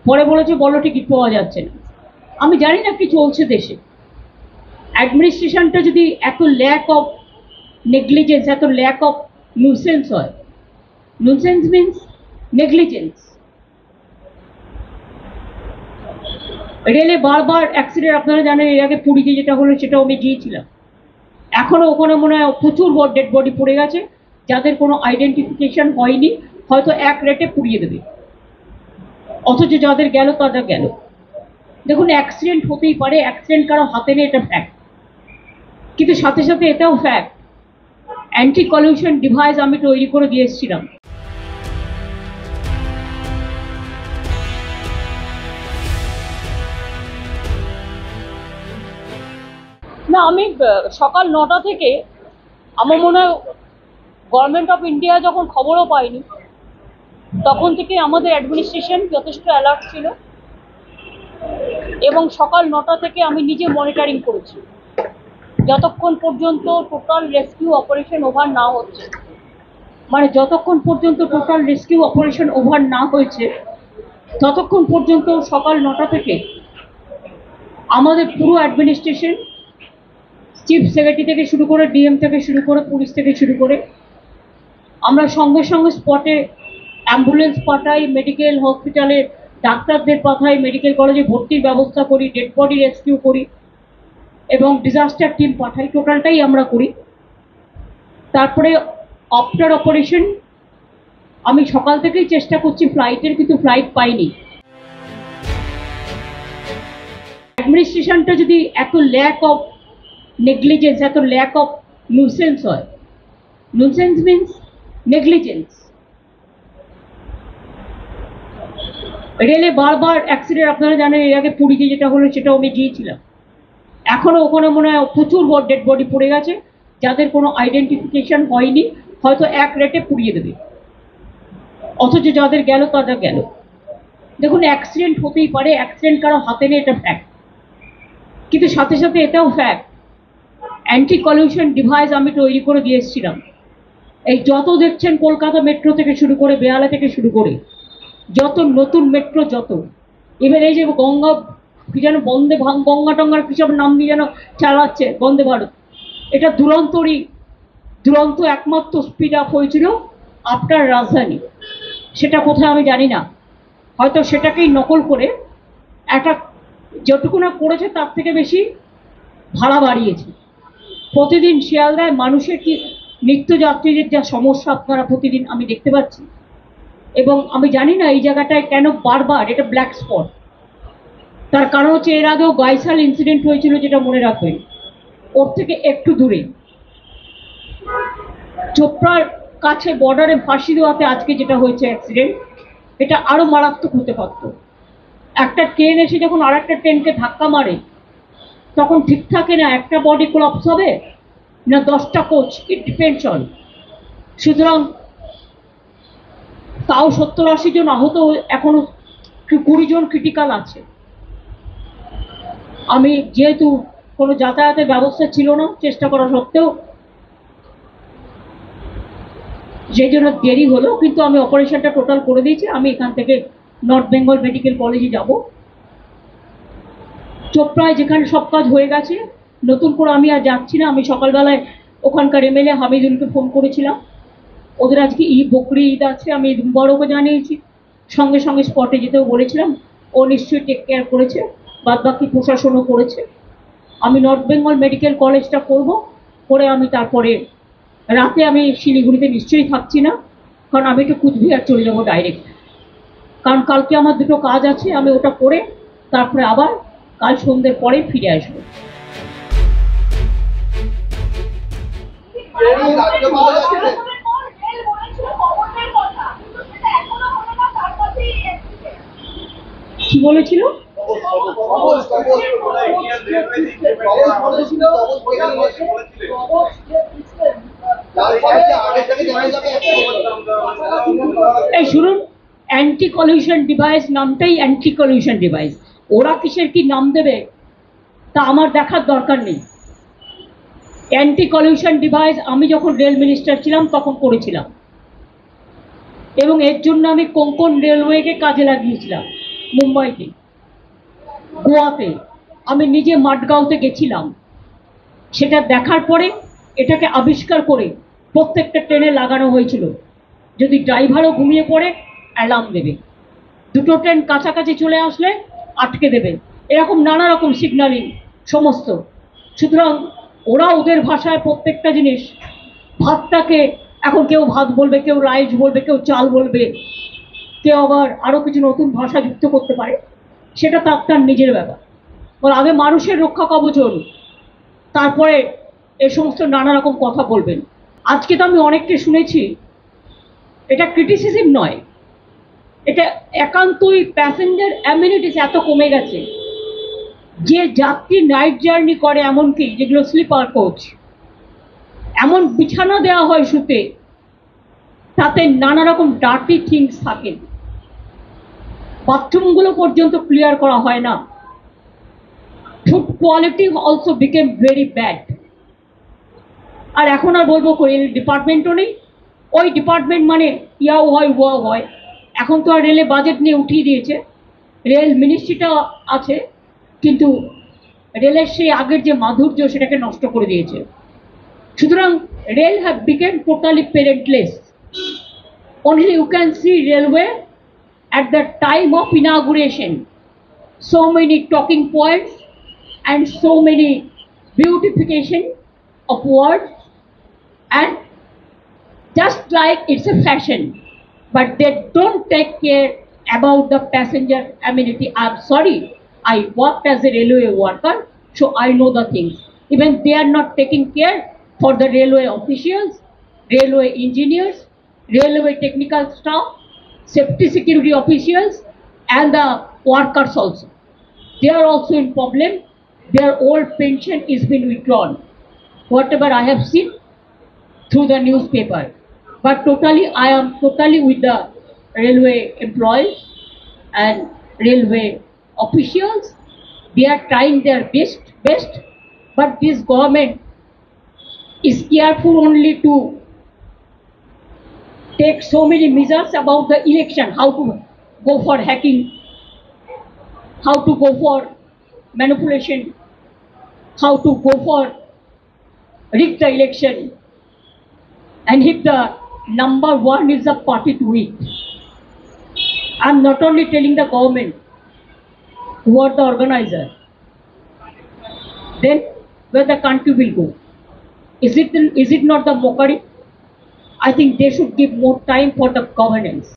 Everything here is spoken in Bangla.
পরে বলেছে বলো টিকিট পাওয়া যাচ্ছে না। আমি জানি না কি চলছে দেশে। অ্যাডমিনিস্ট্রেশনটা যদি এত ল্যাক অফ নেগলিজেন্স, এত ল্যাক অফ নিউসেন্স হয়, নিউসেন্স মিনস নেগলিজেন্স। রেলে বারবার অ্যাক্সিডেন্ট, আপনারা জানেন এর আগে পুরীতে যেটা হলো সেটাও আমি গিয়েছিলাম। এখনো ওখানে মনে হয় প্রচুর ডেড বডি পড়ে গেছে, যাদের কোনো আইডেন্টিফিকেশন হয়নি, হয়তো এক রেটে পুড়িয়ে দেবে, অথচ যাদের গেল তাদের গেল। দেখুন, অ্যাক্সিডেন্ট হতেই পারে, অ্যাক্সিডেন্ট কারো হাতে নেই, এটা ফ্যাক্ট। কিন্তু সাথে সাথে এটাও ফ্যাক্ট, অ্যান্টি কলিউশন ডিভাইস আমি তৈরি করে দিয়ে এসেছিলাম। না, আমি সকাল 9টা থেকে, আমার মনে হয় গভর্নমেন্ট অফ ইন্ডিয়া যখন খবরও পাইনি তখন থেকে আমাদের অ্যাডমিনিস্ট্রেশন যথেষ্ট অ্যালার্ট ছিল, এবং সকাল 9টা থেকে আমি নিজে মনিটরিং করেছি যতক্ষণ পর্যন্ত টোটাল রেস্কিউ অপারেশন ওভার না হচ্ছে। মানে যতক্ষণ পর্যন্ত টোটাল রেস্কিউ অপারেশন ওভার না হয়েছে ততক্ষণ পর্যন্ত সকাল 9টা থেকে আমাদের পুরো অ্যাডমিনিস্ট্রেশন, চিফ সেক্রেটারি থেকে শুরু করে, ডিএম থেকে শুরু করে, পুলিশ থেকে শুরু করে, আমরা সঙ্গে সঙ্গে স্পটে অ্যাম্বুলেন্স পাঠাই, মেডিকেল হসপিটালে ডাক্তারদের পাঠাই, মেডিকেল কলেজে ভর্তির ব্যবস্থা করি, ডেড বডি রেস্কিউ করি এবং ডিজাস্টার টিম পাঠাই, টোটালটাই আমরা করি। তারপরে আফটার অপারেশন আমি সকাল থেকেই চেষ্টা করছি ফ্লাইটের, কিন্তু ফ্লাইট পাইনি। অ্যাডমিনিস্ট্রেশনটা যদি এত ল্যাক অফ নেগলিজেন্স, এত ল্যাক অফ নিউসেন্স হয়, নিউসেন্স মিনস নেগলিজেন্স। রেলে বারবার অ্যাক্সিডেন্ট, আপনারা জানেন এর আগে পুরীতে যেটা হলো সেটাও আমি গিয়েছিলাম। এখনো ওখানে মনে হয় প্রচুর ডেড বডি পড়ে গেছে, যাদের কোনো আইডেন্টিফিকেশন হয়নি, হয়তো এক রেটে পুড়িয়ে দেবে, অথচ যাদের গেল তাদের গেল। দেখুন, অ্যাক্সিডেন্ট হতেই পারে, অ্যাক্সিডেন্ট কারো হাতে নেই, এটা ফ্যাক্ট। কিন্তু সাথে সাথে এটাও ফ্যাক্ট, অ্যান্টি কলিউশন ডিভাইস আমি তৈরি করে দিয়ে এসেছিলাম। এই যত দেখছেন কলকাতা মেট্রো থেকে শুরু করে, বেহালা থেকে শুরু করে, যত নতুন মেট্রো, যত এবার এই যে গঙ্গা কি যেন বন্দে গঙ্গা টঙ্গার কি সব নাম দিয়ে যেন চালাচ্ছে বন্দে ভারত, এটা দুরন্ত একমাত্র স্পিড আপ হয়েছিল আফটার রাজধানী। সেটা কোথায় আমি জানি না, হয়তো সেটাকেই নকল করে একটা যতটুকু না করেছে তার থেকে বেশি ভাড়া বাড়িয়েছে। প্রতিদিন শিয়ালদায় মানুষের কি নিত্যযাত্রীদের যা সমস্যা আপনারা প্রতিদিন আমি দেখতে পাচ্ছি, এবং আমি জানি না এই জায়গাটায় কেন বারবার এটা ব্ল্যাক স্পট। তার কারণ হচ্ছে এর আগেও গাইসাল ইনসিডেন্ট হয়েছিল, যেটা মনে রাখবেন, ওর থেকে একটু দূরে চোপড়ার কাছে বর্ডারে ফাঁসি দেওয়াতে আজকে যেটা হয়েছে অ্যাক্সিডেন্ট, এটা আরো মারাত্মক হতে পারত। একটা ট্রেন এসে যখন আর একটা ট্রেনকে ধাক্কা মারে তখন ঠিক থাকে না একটা বডি কোলাপস হবে না 10টা কোচ, ইট ডিপেন্ডস অন। সুতরাং তাও 70-80 জন আহত, এখনো 20 জন ক্রিটিক্যাল আছে। আমি যেহেতু কোনো যাতায়াতের ব্যবস্থা ছিল না, চেষ্টা করা সত্ত্বেও, সেই জন্য দেরি হলো, কিন্তু আমি অপারেশনটা টোটাল করে দিয়েছি। আমি এখান থেকে নর্থ বেঙ্গল মেডিকেল কলেজে যাব। চোপড়ায় যেখানে সব কাজ হয়ে গেছে, নতুন করে আমি আর যাচ্ছি না। আমি সকালবেলায় ওখানকার এমএলএ হামিদুলকে ফোন করেছিলাম, ওদের আজকে বকরি ঈদ আছে, আমি বড়কে জানিয়েছি, সঙ্গে সঙ্গে স্পটে যেতেও বলেছিলাম। ও নিশ্চয়ই টেক কেয়ার করেছে, বাদ বাকি প্রশাসনও করেছে। আমি নর্থ বেঙ্গল মেডিকেল কলেজটা করব, করে আমি তারপরে রাতে আমি শিলিগুড়িতে নিশ্চয়ই থাকছি না, কারণ আমি একটু কুচবিহার চলে যাবো ডাইরেক্ট, কারণ কালকে আমার দুটো কাজ আছে। আমি ওটা করে তারপরে আবার কাল সন্ধ্যের পরে ফিরে আসবো। কি বলেছিল? এই শুনুন, অ্যান্টি কলিউশন ডিভাইস নামটাই অ্যান্টি কলিউশন ডিভাইস। ওরা কিসের কি নাম দেবে তা আমার দেখার দরকার নেই। অ্যান্টি কলিউশন ডিভাইস আমি যখন রেল মিনিস্টার ছিলাম তখন করেছিলাম, এবং এর জন্য আমি কোঙ্কন রেলওয়েকে কাজে লাগিয়েছিলাম। মুম্বাইতে, গোয়াতে, আমি নিজে মাডগাঁওতে গেছিলাম। সেটা দেখার পরে এটাকে আবিষ্কার করে প্রত্যেকটা ট্রেনে লাগানো হয়েছিল, যদি ড্রাইভারও ঘুমিয়ে পড়ে অ্যালার্ম দেবে, দুটো ট্রেন কাছাকাছি চলে আসলে আটকে দেবে, এরকম নানা রকম সিগন্যালিং সমস্ত। সুতরাং ওরা ওদের ভাষায় প্রত্যেকটা জিনিস, ভাতটাকে এখন কেউ ভাত বলবে, কেউ রাইস বলবে, কেউ চাল বলবে, কেউ আবার আরো কিছু নতুন ভাষা যুক্ত করতে পারে, সেটা তার নিজের ব্যাপার। বল আগে মানুষের রক্ষা কবচ হল, তারপরে এই সমস্ত নানা রকম কথা বলবেন। আজকে তো আমি অনেককে শুনেছি, এটা ক্রিটিসিজম নয়, এটা একান্তই প্যাসেঞ্জার অ্যামিনিটিস এত কমে গেছে যে যাত্রী নাইট জার্নি করে, এমনকি যেগুলো স্লিপার কোচ, এমন বিছানা দেওয়া হয় শুতে, তাতে নানা রকম ডার্টি থিংস থাকে, বাথরুমগুলো পর্যন্ত ক্লিয়ার করা হয় না। Food quality also became very bad. আর এখন আর বলবো রেল ডিপার্টমেন্টও নেই, ওই ডিপার্টমেন্ট মানে ইয়াও হয় ওয়াও হয়। এখন তো আর রেলে বাজেট নিয়ে উঠিয়ে দিয়েছে, রেল মিনিস্ট্রিটা আছে, কিন্তু রেলের সেই আগের যে মাধুর্য সেটাকে নষ্ট করে দিয়েছে। সুতরাং rail have become totally parentless. Only you can see railway at the time of inauguration, so many talking points and so many beautification of words, and just like it's a fashion, but they don't take care about the passenger amenity. I'm sorry, I worked as a railway worker, so I know the things. Even they are not taking care for the railway officials, railway engineers, railway technical staff, safety security officials, and the workers also. They are also in problem. Their old pension is been withdrawn, whatever I have seen through the newspaper. But totally, I am totally with the railway employees and railway officials. They are trying their best, but this government is careful only to take so many measures about the election, how to go for hacking, how to go for manipulation, how to go for rig the election, and if the number one is the party to it. I'm not only telling the government who are the organizer, then where the country will go. Is it not the mockery? I think they should give more time for the governance.